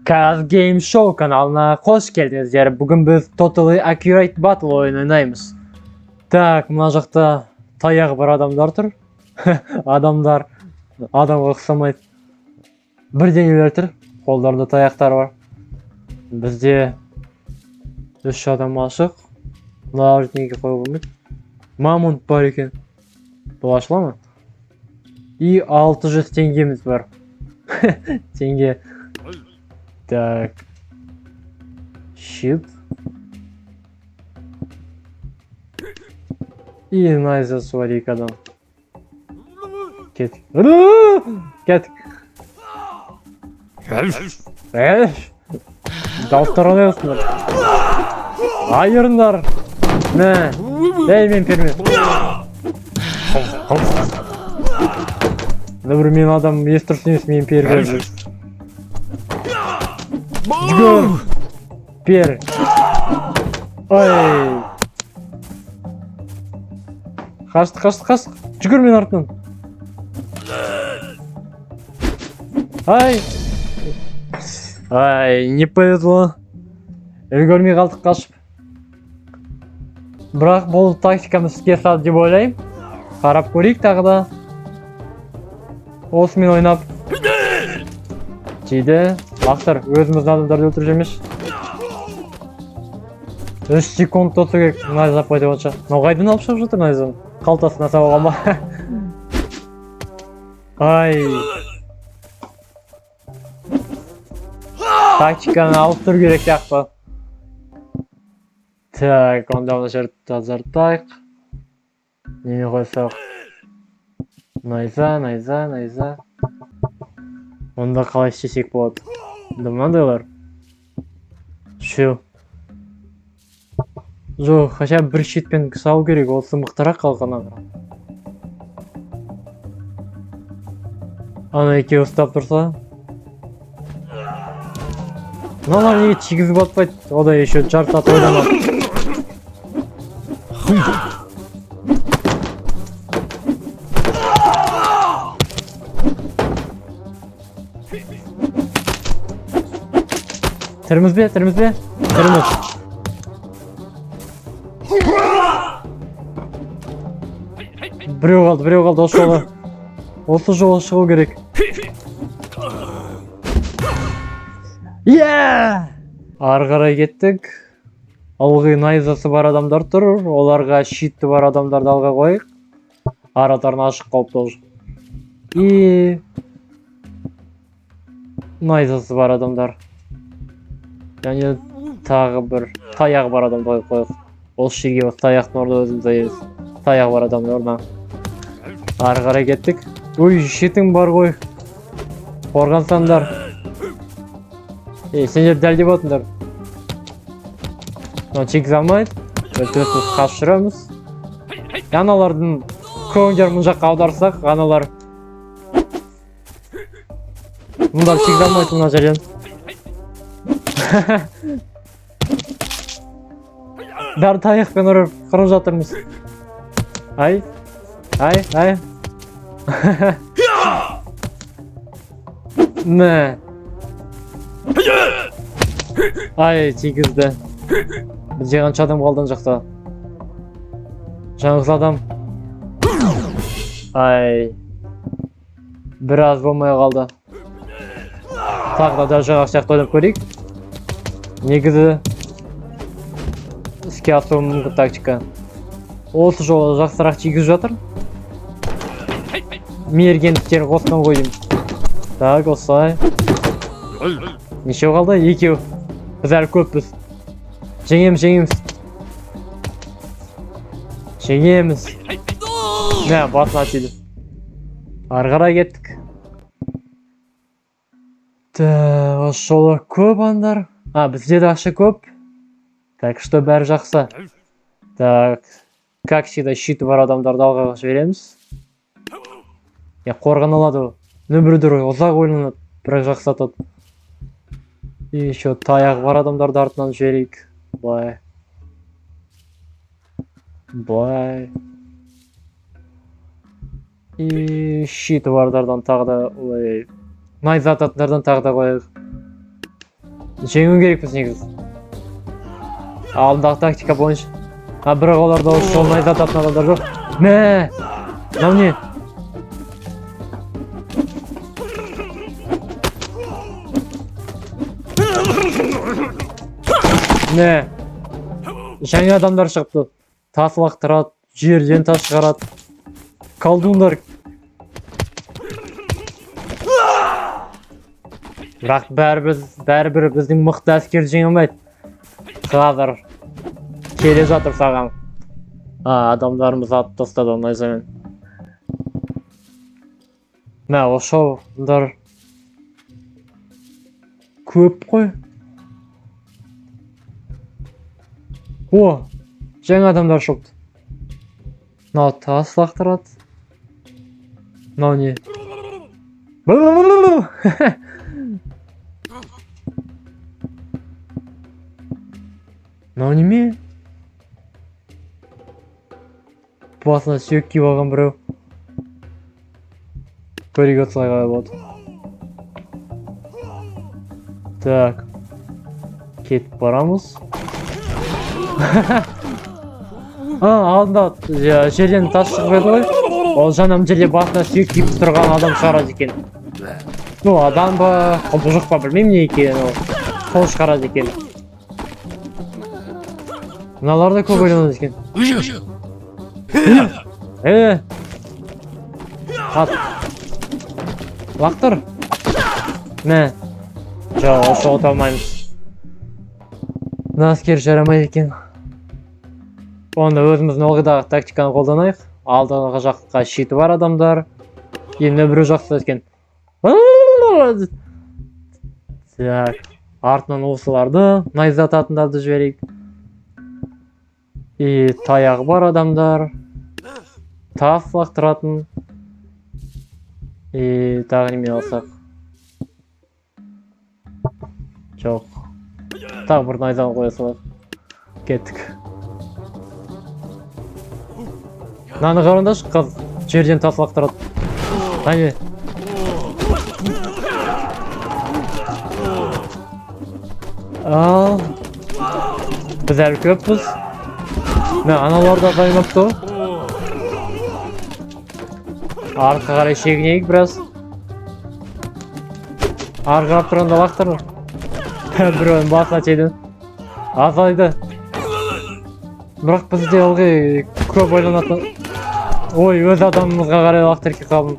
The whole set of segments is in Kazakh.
Kaz Game Show kanalına hoş geldiniz. Bugün biz Totally Accurate Battle oyunu oynayımız. Tak, mına жақта tayағы бар адамдар тұр. Адамға ұқсамайды. Бірдеңелер тұр. Қолдарында таяқтар бар. Бізде 3 адам ашық. Мына бірдеңеге қоюға болмайды. Мамонт бар екен. Бұл ашыла ма? И 600 теңгеміз бар. Теңге. Так. Щит. И найза свари адам. Кеттік. Кеттік. Дауыстар алай осындар. Айырындар. Мә. Ей, мен перме. Добрый, мен адам естірсін емес, мен перге. Жүгір. Пер. Ой. Қашты. Жүгір мен артынан. Ай, не повезло. Үлгермей қалдық қашып. Бірақ бұл тактикамыз іске асады деп ойлаймын. Қарап көрейік тағы да. Осымен ойнап. Жейді. Лақтар, өзіміздің адамдарды өлтіріп жемеш. 3 секунд отсы керек. Найза апайды отша. Қайдан алып шығып жатыр найзаны? Қалтасына сауға ма? Ай. Тактиканы алып тұр керек сияқты. Так, онда оны жерді тазартайық. Неме қойсақ? Найза. Онда қалай істесек болады? Мынандайлар. Шел. Жоқ, хотя бір шетпен салу керек, осы мықтырақ қалғана. Ана екеуі ұстап тұрса. Мыналар неге тигізіп атпайды? Ода еще жарты саат ойламады. Тіріміз бе? Тіріміз. Біреу қалды, осы жолы шығу керек. Ары қарай кеттік. Алғы найзасы бар адамдар тұр, оларға щитті бар адамдарды алға қойық. Аратарын ашық қауіпті олжы. И найзасы бар адамдар. Және тағы бір таяғы бар адамды қойық. Ол шеге таяқтың орда өзіміз айыз. Таяғы бар адамды орда. Ары қарай кеттік. Ой, шетің бар ғой. Қорғансандар. Сендер дәлдеп отындар. Чек замайды. Өтірсіз қашырамыз. Аналардың көңдер мұн жаққа аударсақ, аналар. Мұндар чек замайды мұна жерден. Бәрі таяқпен ұрып қырып жатырмыз. Ай. Мә. Ай, тигізді. Бізде қанша адам қалдан жақта. Жаңғыз адам. Ай. Біраз болмай қалды. Тағы да жаңақ сияқты ойнап көрейік. Негізі іске асуы мүмкін тактика. Осы жолы жақсырақ тигізіп жатыр. Мергендіктерін қосқан қойдым. Так, осылай. Нешеу қалды? Екеу. Біз әлі көппіз. Жеңеміз. Мә, басына тиді. Ары қарай кеттік. Осы жолы көп андар. Бізде де ақша көп. Так, что бәрі жақсы. Так, как всегда щиті бар адамдарды алға жібереміз. Қорған алады. Нөмірдір ұзақ ойланады, бірақ жақсы атады. И еще таяғы бар адамдарды артынан жіберейік. Былай. И щиті бардардан тағы да найза ататындардан тағы да қояйық. Жеңу керекпіз негізі. Алдындағы тактика бойынша. Бірақ оларда осы жолын айдататын адамдар жоқ. Мә! Мынау не? Мә! Жаңа адамдар шығыпты. Тас лақтырады, жерден тас шығарады. Колдундар. Бірақ бәрібір біздің мықты әскер жеңе алмайды. Қазір келе жатыр саған. Адамдарымыз атып тастады найзамен. Мә, осы адамдар көп қой. О, жаңа адамдар шықты. Мынау тас лақтырады. Мынау не? Мынау неме? Басына сүйек киіп алған біреу. Көреге отсылай қалай болады. Так. Кетіп барамыз. Алдында жерден тас шығып еді ғой. Ол жанам жерде басына сүйек киіп тұрған адам шығарады екен. Ну, адам ба, құбыжық па, білмеймін не екен. Сол шығарады екен. Мыналар да көп ойланады екен. Қат. Лақтыр. Мә. Жоқ, осы ота алмаймыз. Мына әскер жарамайды екен. Онда өзіміздің ылғидағы тактиканы қолданайық. Алдыңғы жаққа шеті бар адамдар. Енді біреу жақсы екен. Так. Артынан осыларды, найзататындарды жіберейік. Таяғы бар адамдар. Тас лақтыратын. Тағы немен алсақ. Жоқ. Тағы бір найзаны қоя салайық. Кеттік. Мынаны қараңдаршы, қыз жерден тас лақтырады. Әне. Біз әлі көппіз. Аналар да қаймапты. Артқа қарай шегінейік біраз. Арғырап тұрғанда лақтырды. Біреуін басына тиді. Азайды. Бірақ бізде ылғи көп ойланатын. Ой, өз адамымызға қарай лақтырып қалдым.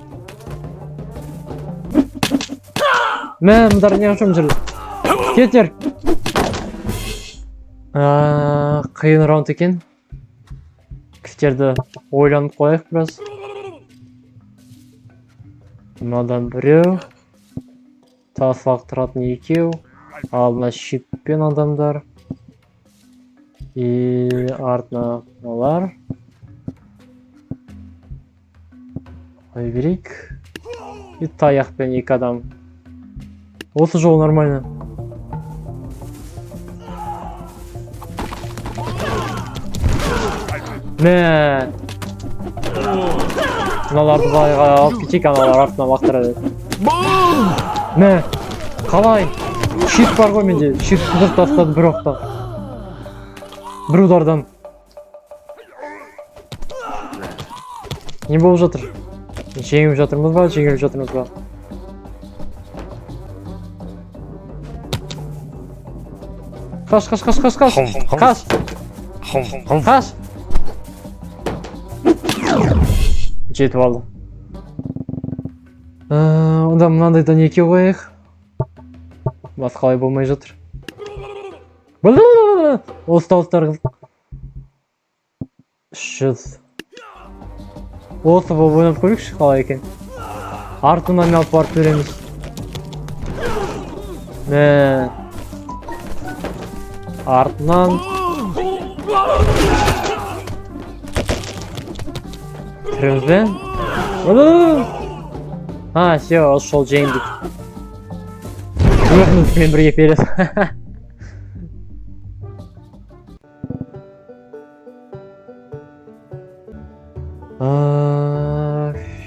Мұндар не ұшым жүрді? Кетер. Қиын раунд екен. Кістерді ойланып қойық біраз. Мынадан біреу. Тас лақтыратын екеу. Алдына шиппен адамдар. Артына олар. Қой берейік. Таяқпен екі адам. Осы жол нормально. Мә. Мыналарды байға алып кетейік, аналар артына лақтырады. Мә. Қалай? Щит бар ғой менде. Щит құдық тастады бір оқта. Бір удардан. Не болып жатыр? Жеңіп жатырмыз ба? Жеңіліп жатырмыз ба? Қаш. Қаш. Жетіп алды. Онда мынандайдан еке қойық. Басқалай болмай жатыр. Осы дауыстар қызық. 300. Осы болып ойнап көрейікші қалай екен. Артынан алып барып береміз. Артынан. Кіреміз бе? Все, осы жол жеңдік. Өзімізбен бірге перес.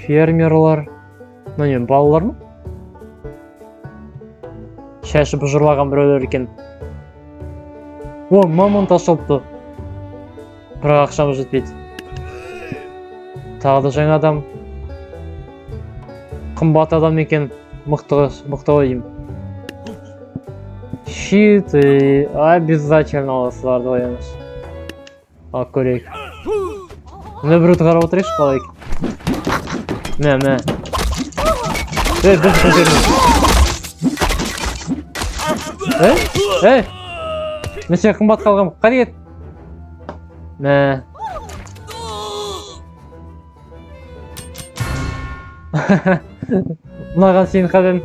Фермерлар. Не, балалар ма? Шашы бұжырлаған біреулер екен. О, мамонт ашылыпты. Бірақ ақшамыз жетпейді. Тағы да жаңа адам. Қымбат адам екен. Мықты ойым. Щит и обязательно осыларды қоямыз. Ақ көрейік. Міне біреуді қарап отырайықшы қалай екен. Мә. Біз көтеріңіз. Мен сен қымбат қалғам. Қади кет. Мә. Мынаған сенің қаден.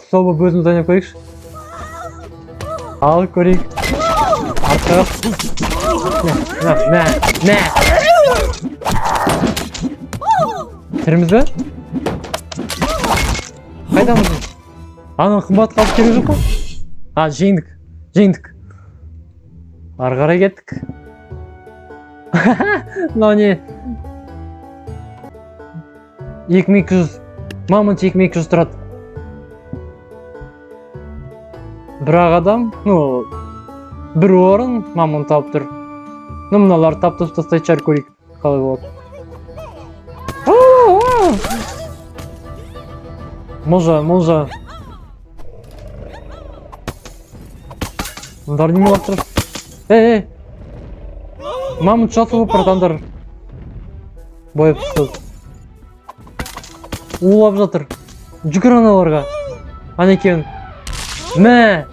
Собы бөзіміз ойнап көрейікші. Ал көрейік. Артқырып. Мә. Тіріміз бе? Қайдамыз? Аның қымбат қалып керек жоқ қой? Жеңдік. Ары қарай кеттік. Мынау не? 2200. Мамонт 2200 тұрады. Бірақ адам, бір орын мамонт тауып тұр. Мыналар таптып тастай чар көрейік. Қалай болады? Молжа. Мұндар неме лақтырып? Мамонт жатып братандар. Бойып тұстады. Улап жатыр. Жүгір аналарға. Анекең. Мә.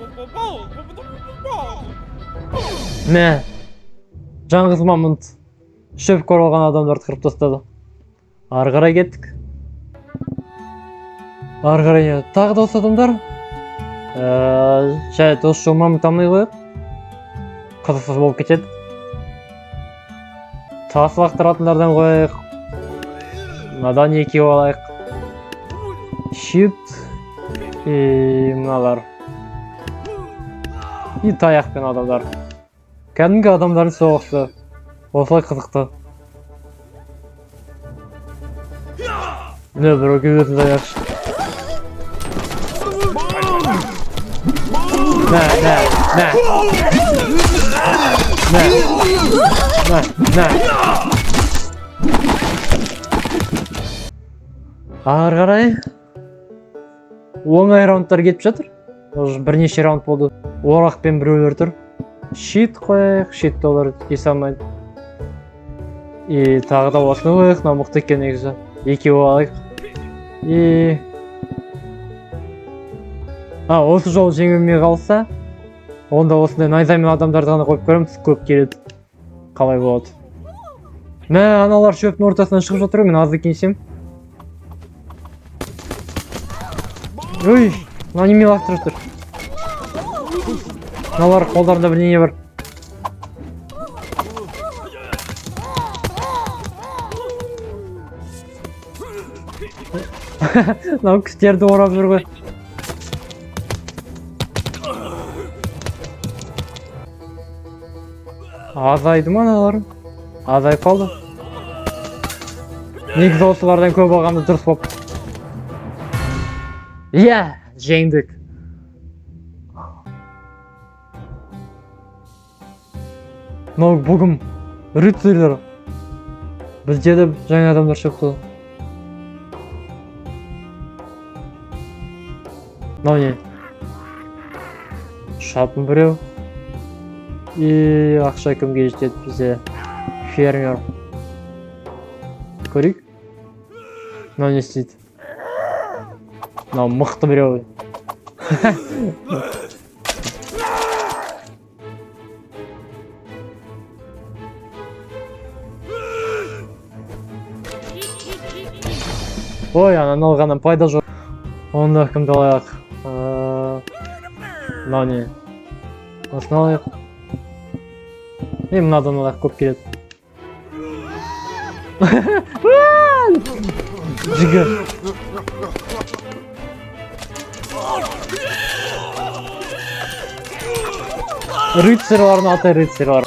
Жаңғыз мамонт. Шөп көрілген адамдарды қырып тастады. Ары қарай кеттік. Ары қарай тағы да осы адамдар. Шәйт осы жол мамонт алмай қойып. Қызықсыз болып кетеді. Тас лақтыратындардан қойық. Мынадан екеу алайық. Щит. И мыналар. И таяқпен адамдар. Кәдімгі адамдардың соғысы. Осылай қызықты. Не, бір өкеуетін таяқшы. Ары қарай. Оңай раундтар кетіп жатыр. Бірнеше раунд болды. Орақпен біреулер тұр. Щит қойық. Щит олар есе алмайды. И тағы да осыны қойық. Мына мықты екен негізі. Екеуі алайық. И осы жол жеңілмей қалса, онда осындай найзамен адамдарды ғана қойып көреміз, көп келеді. Қалай болады? Мә, аналар шөптің ортасынан шығып жатыр, мен азды кенсем. Ой, мына неме лақтырып тұр. Аналар қолдарында бірдеңе бар. Мынау кістерді орап жүр ғой. Азайды ма аналар? Азайып қалды. Негізі осылардан көп алғанды дұрыс болып. Иә, жеңдік. Мынау бүгін рыцарьлар. Бізде де жаңа адамдар шықты. Мынау не? Шапын біреу. И ақша кімге жетеді бізде? Фермер. Көрейік? Мынау не істейді? Мынау мықты біреу. Ой, ананы алғаннан пайда жоқ. Онда кімді алайық? Мынау не? Осыны алайық. Мынадан алайық, көп келеді. Жігір. Рыцарьлардың аты рыцарьлар.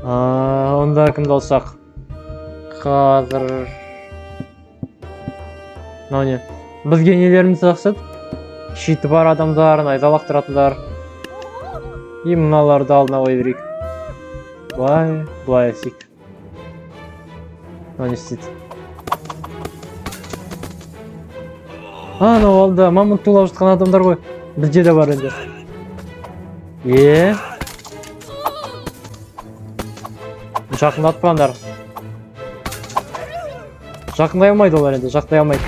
Онда кімді алсақ? Қазір... Мынау не? Бізге нелеріміз жақсыд? Щиті бар адамдар, найза лақтыратындар. И мыналарды алдына қой берейік. Былай істейік. Не істейді? Анау алда мамонт тулап жатқан адамдар ғой. Бізде де бар енді. Жақындатпаңдар. Жақындай алмайды олар енді, жақындай алмайды.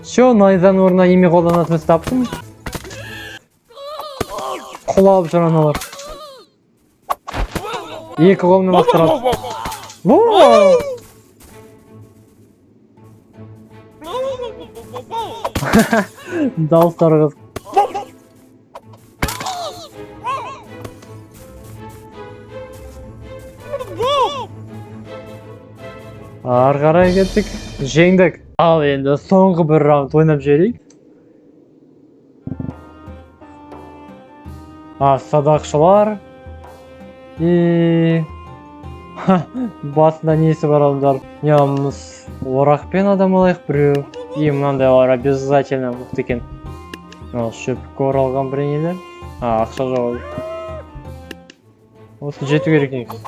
Все, найзаның орнына еме қолданатынымызды таптым. Құлап жүр аналар. Екі қолмен лақтырады. Дауыстары қызық. Ары қарай кеттік. Жеңдік. Ал енді соңғы бір раунд ойнап жіберейік. Садақшылар. Басында несі бар адамдар? Ямыз орақпен адам алайық біреу. Мынандайлар обязательно мықты екен. Шөпке оралған бір нелер. Ақша жоқ. Осы жету керек негіз.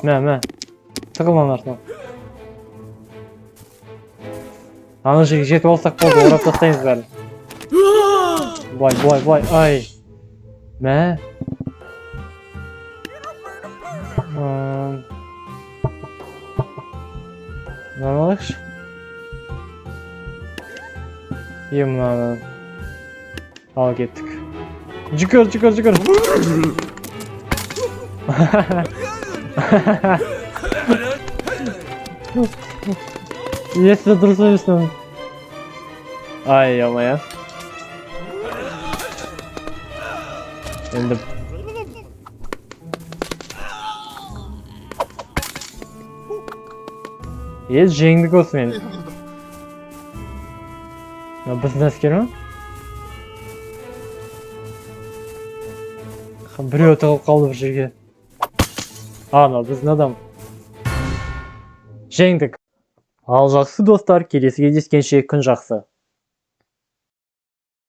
Мә. Тығылған артынан. Аны жерге жетіп алсақ болды, орап тастаймыз бәрін. Былай, ай. Мә. Мынаны алайықшы. Мынаны. Ал кеттік. Жүгір. Если дұрыс емесін. Ай, алмай, Енді. Жеңдік осы мен. Біздің әскер ма? Біреу тығылып қалды бір жерге. Біздің адам. Жеңдік. Ал жақсы достар, келесі кездескенше күн жақсы.